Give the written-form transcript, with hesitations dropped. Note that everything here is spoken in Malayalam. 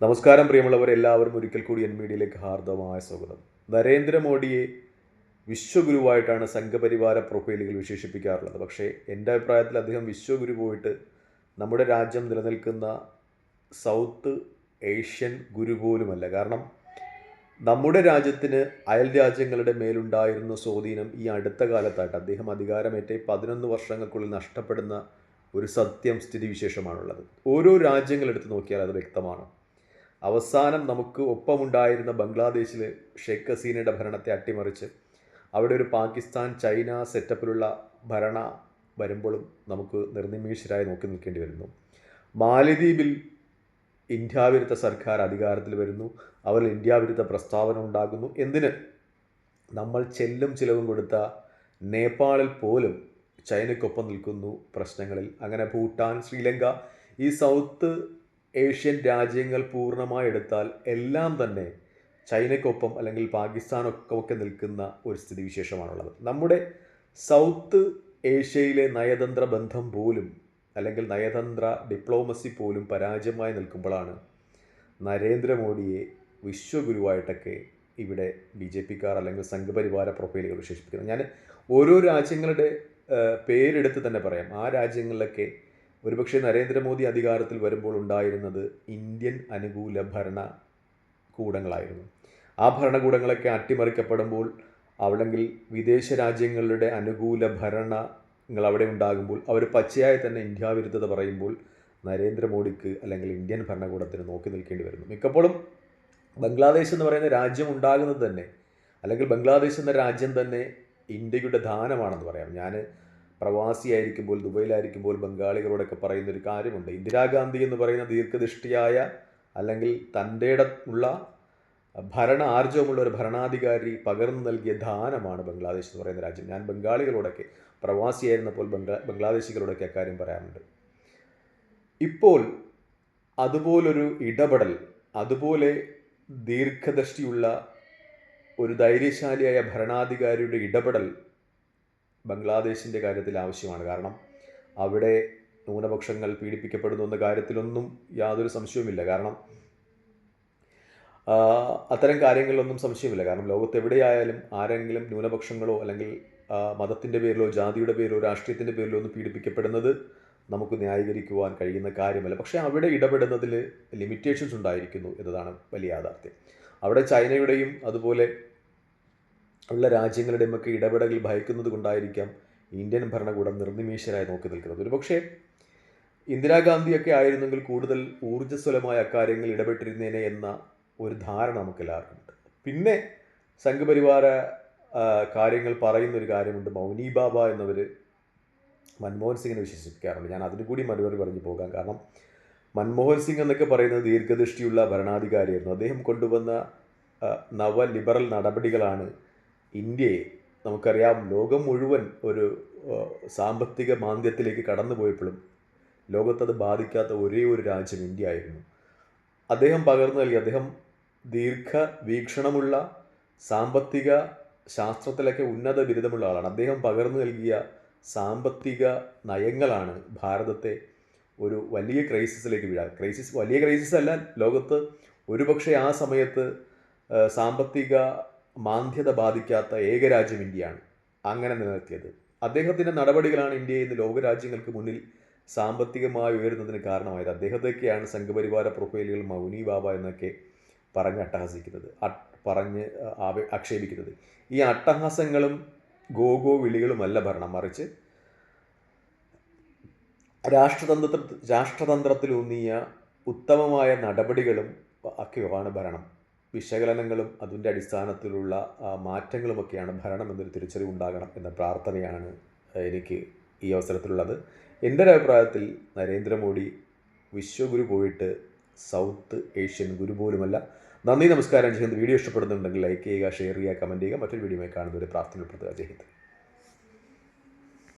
നമസ്കാരം പ്രിയമുള്ളവർ, എല്ലാവരും ഒരിക്കൽ കൂടി എൻ മീഡിയയിലേക്ക് ഹാർദവമായ സ്വാഗതം. നരേന്ദ്രമോദിയെ വിശ്വഗുരുവായിട്ടാണ് സംഘപരിവാര പ്രൊഫൈലുകൾ വിശേഷിപ്പിക്കാറുള്ളത്. പക്ഷേ എൻ്റെ അഭിപ്രായത്തിൽ അദ്ദേഹം വിശ്വഗുരു പോയിട്ട് നമ്മുടെ രാജ്യം നിലനിൽക്കുന്ന സൗത്ത് ഏഷ്യൻ ഗുരു പോലുമല്ല. കാരണം നമ്മുടെ രാജ്യത്തിന് അയൽ രാജ്യങ്ങളുടെ മേലുണ്ടായിരുന്ന സ്വാധീനം ഈ അടുത്ത കാലത്തായിട്ട് അദ്ദേഹം അധികാരമേറ്റ 11 വർഷങ്ങൾക്കുള്ളിൽ നഷ്ടപ്പെടുന്ന ഒരു സത്യം സ്ഥിതിവിശേഷമാണുള്ളത്. ഓരോ രാജ്യങ്ങളെടുത്ത് നോക്കിയാൽ അത് വ്യക്തമാണ്. അവസാനം നമുക്ക് ഒപ്പമുണ്ടായിരുന്ന ബംഗ്ലാദേശിൽ ഷെയ്ഖ് ഹസീനയുടെ ഭരണത്തെ അട്ടിമറിച്ച് അവിടെ ഒരു പാകിസ്ഥാൻ ചൈന സെറ്റപ്പിലുള്ള ഭരണ വരുമ്പോഴും നമുക്ക് നിർനിമേഷരായി നോക്കി നിൽക്കേണ്ടി വരുന്നു. മാലദ്വീപിൽ ഇന്ത്യ വിരുദ്ധ സർക്കാർ അധികാരത്തിൽ വരുന്നു. അവർ ഇന്ത്യ വിരുദ്ധ പ്രസ്താവന ഉണ്ടാകുന്നു. എന്തിന്? നമ്മൾ ചെല്ലും ചിലവും കൊടുത്ത നേപ്പാളിൽ പോലും ചൈനയ്ക്കൊപ്പം നിൽക്കുന്നു പ്രശ്നങ്ങളിൽ. അങ്ങനെ ഭൂട്ടാൻ, ശ്രീലങ്ക, ഈ സൗത്ത് ഏഷ്യൻ രാജ്യങ്ങൾ പൂർണ്ണമായി എടുത്താൽ എല്ലാം തന്നെ ചൈനയ്ക്കൊപ്പം അല്ലെങ്കിൽ പാകിസ്ഥാനൊക്കെ നിൽക്കുന്ന ഒരു സ്ഥിതിവിശേഷമാണുള്ളത്. നമ്മുടെ സൗത്ത് ഏഷ്യയിലെ നയതന്ത്ര ബന്ധം പോലും അല്ലെങ്കിൽ നയതന്ത്ര ഡിപ്ലോമസി പോലും പരാജയമായി നിൽക്കുമ്പോഴാണ് നരേന്ദ്രമോദിയെ വിശ്വഗുരുവായിട്ടൊക്കെ ഇവിടെ BJP-ക്കാർ അല്ലെങ്കിൽ സംഘപരിവാര പ്രൊഫൈലുകൾ വിശേഷിപ്പിക്കുന്നത്. ഞാൻ ഓരോ രാജ്യങ്ങളുടെ പേരെടുത്ത് തന്നെ പറയാം. ആ രാജ്യങ്ങളിലൊക്കെ ഒരുപക്ഷെ നരേന്ദ്രമോദി അധികാരത്തിൽ വരുമ്പോൾ ഉണ്ടായിരുന്നത് ഇന്ത്യൻ അനുകൂല ഭരണകൂടങ്ങളായിരുന്നു. ആ ഭരണകൂടങ്ങളൊക്കെ അട്ടിമറിക്കപ്പെടുമ്പോൾ അല്ലെങ്കിൽ വിദേശ രാജ്യങ്ങളുടെ അനുകൂല ഭരണങ്ങൾ അവിടെ ഉണ്ടാകുമ്പോൾ അവർ പച്ചയായി തന്നെ ഇന്ത്യ വിരുദ്ധത പറയുമ്പോൾ നരേന്ദ്രമോദിക്ക് അല്ലെങ്കിൽ ഇന്ത്യൻ ഭരണകൂടത്തിന് നോക്കി നിൽക്കേണ്ടി വരുന്നു. മിക്കപ്പോഴും ബംഗ്ലാദേശ് എന്ന് പറയുന്ന രാജ്യം ഉണ്ടാകുന്നത് തന്നെ അല്ലെങ്കിൽ ബംഗ്ലാദേശ് എന്ന രാജ്യം തന്നെ ഇന്ത്യയുടെ ദാനമാണെന്ന് പറയാം. ഞാൻ പ്രവാസിയായിരിക്കുമ്പോൾ ദുബൈയിലായിരിക്കുമ്പോൾ ബംഗാളികളോടൊക്കെ പറയുന്നൊരു കാര്യമുണ്ട്. ഇന്ദിരാഗാന്ധി എന്ന് പറയുന്ന ദീർഘദൃഷ്ടിയായ അല്ലെങ്കിൽ തൻ്റെ ഉള്ള ഭരണ ആർജവമുള്ള ഒരു ഭരണാധികാരി പകർന്നു നൽകിയ ദാനമാണ് ബംഗ്ലാദേശ് എന്ന് പറയുന്ന രാജ്യം. ഞാൻ ബംഗാളികളോടൊക്കെ പ്രവാസിയായിരുന്നപ്പോൾ ബംഗ്ലാദേശികളോടൊക്കെ അക്കാര്യം പറയാറുണ്ട്. ഇപ്പോൾ അതുപോലൊരു ഇടപെടൽ, അതുപോലെ ദീർഘദൃഷ്ടിയുള്ള ഒരു ധൈര്യശാലിയായ ഭരണാധികാരിയുടെ ഇടപെടൽ ബംഗ്ലാദേശിൻ്റെ കാര്യത്തിൽ ആവശ്യമാണ്. കാരണം അവിടെ ന്യൂനപക്ഷങ്ങൾ പീഡിപ്പിക്കപ്പെടുന്നു എന്ന കാര്യത്തിലൊന്നും യാതൊരു സംശയവുമില്ല. കാരണം അത്തരം കാര്യങ്ങളിലൊന്നും സംശയമില്ല. കാരണം ലോകത്ത് എവിടെയായാലും ആരെങ്കിലും ന്യൂനപക്ഷങ്ങളോ അല്ലെങ്കിൽ മതത്തിൻ്റെ പേരിലോ ജാതിയുടെ പേരിലോ രാഷ്ട്രീയത്തിൻ്റെ പേരിലോ ഒന്നും പീഡിപ്പിക്കപ്പെടുന്നത് നമുക്ക് ന്യായീകരിക്കുവാൻ കഴിയുന്ന കാര്യമല്ല. പക്ഷേ അവിടെ ഇടപെടുന്നതിൽ ലിമിറ്റേഷൻസ് ഉണ്ടായിരിക്കുന്നു എന്നതാണ് വലിയ യാഥാർത്ഥ്യം. അവിടെ ചൈനയുടെയും അതുപോലെ ഉള്ള രാജ്യങ്ങളുടെയും ഒക്കെ ഇടപെടൽ ഭയക്കുന്നത് കൊണ്ടായിരിക്കാം ഇന്ത്യൻ ഭരണകൂടം നിർനിമേഷരായി നോക്കി നിൽക്കുന്നത്. ഒരുപക്ഷെ ഇന്ദിരാഗാന്ധിയൊക്കെ ആയിരുന്നെങ്കിൽ കൂടുതൽ ഊർജ്ജസ്വലമായ അക്കാര്യങ്ങൾ ഇടപെട്ടിരുന്നേനെ എന്ന ഒരു ധാരണ നമുക്കെല്ലാവർക്കുമുണ്ട്. പിന്നെ സംഘപരിവാര കാര്യങ്ങൾ പറയുന്നൊരു കാര്യമുണ്ട്. മൗനി ബാബ എന്നവർ മൻമോഹൻ സിംഗിനെ വിശേഷിപ്പിക്കാറുണ്ട്. ഞാൻ അതിനു കൂടി മറുപടി പറഞ്ഞു പോകാം. കാരണം മൻമോഹൻ സിംഗ് എന്നൊക്കെ പറയുന്നത് ദീർഘദൃഷ്ടിയുള്ള ഭരണാധികാരിയായിരുന്നു. അദ്ദേഹം കൊണ്ടുവന്ന നവ ലിബറൽ നടപടികളാണ് ഇന്ത്യയെ, നമുക്കറിയാം, ലോകം മുഴുവൻ ഒരു സാമ്പത്തിക മാന്ദ്യത്തിലേക്ക് കടന്നു പോയപ്പോഴും ലോകത്തത് ബാധിക്കാത്ത ഒരേ ഒരു രാജ്യം ഇന്ത്യ ആയിരുന്നു. അദ്ദേഹം പകർന്നു നൽകി, അദ്ദേഹം ദീർഘവീക്ഷണമുള്ള സാമ്പത്തിക ശാസ്ത്രത്തിലൊക്കെ ഉന്നത ബിരുദമുള്ള ആളാണ്. അദ്ദേഹം പകർന്നു നൽകിയ സാമ്പത്തിക നയങ്ങളാണ് ഭാരതത്തെ ഒരു വലിയ ക്രൈസിസിലേക്ക് വലിയ ക്രൈസിസ് അല്ല, ലോകത്ത് ഒരുപക്ഷെ ആ സമയത്ത് സാമ്പത്തിക മാന്ദ്യത ബാധിക്കാത്ത ഏകരാജ്യം ഇന്ത്യയാണ് അങ്ങനെ നിലനിർത്തിയത്. അദ്ദേഹത്തിൻ്റെ നടപടികളാണ് ഇന്ത്യയെ ഇന്ന് ലോകരാജ്യങ്ങൾക്ക് മുന്നിൽ സാമ്പത്തികമായി ഉയരുന്നതിന് കാരണമായത്. അദ്ദേഹത്തെയൊക്കെയാണ് സംഘപരിവാര പ്രൊഫൈലുകൾ മൗനി ബാബ എന്നൊക്കെ അട്ടഹസിക്കുന്നത്, ആക്ഷേപിക്കുന്നത്. ഈ അട്ടഹാസങ്ങളും ഗോഗോ വിളികളുമല്ല ഭരണം, മറിച്ച് രാഷ്ട്രതന്ത്രത്തിലൂന്നിയ ഉത്തമമായ നടപടികളും ഒക്കെയാണ് ഭരണം. വിശകലനങ്ങളും അതിൻ്റെ അടിസ്ഥാനത്തിലുള്ള മാറ്റങ്ങളുമൊക്കെയാണ് ഭരണം എന്നൊരു തിരിച്ചറിവുണ്ടാകണം എന്ന പ്രാർത്ഥനയാണ് എനിക്ക് ഈ അവസരത്തിലുള്ളത്. എൻ്റെ ഒരു അഭിപ്രായത്തിൽ നരേന്ദ്രമോദി വിശ്വഗുരു പോയിട്ട് സൗത്ത് ഏഷ്യൻ ഗുരു പോലുമല്ല. നന്ദി, നമസ്കാരം. ചെയ്യുന്ന വീഡിയോ ഇഷ്ടപ്പെടുന്നുണ്ടെങ്കിൽ ലൈക്ക് ചെയ്യുക, ഷെയർ ചെയ്യുക, കമൻറ്റ് ചെയ്യുക. മറ്റൊരു വീഡിയോയുമായി കാണുന്നവരെ പ്രാർത്ഥന ഉൾപ്പെടുത്തുക. ജയ് ഹിന്ദ്.